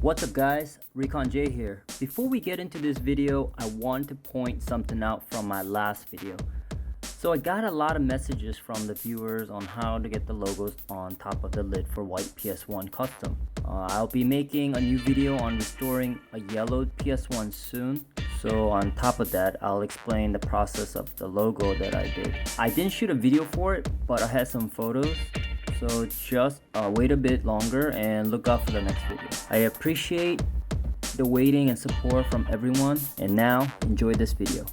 What's up guys, Recon J here. Before we get into this video, I want to point something out from my last video. So I got a lot of messages from the viewers on how to get the logos on top of the lid for white PS1 custom. I'll be making a new video on restoring a yellowed PS1 soon. So on top of that, I'll explain the process of the logo that I did. I didn't shoot a video for it, but I had some photos. So just wait a bit longer and look out for the next video. I appreciate the waiting and support from everyone, and now enjoy this video.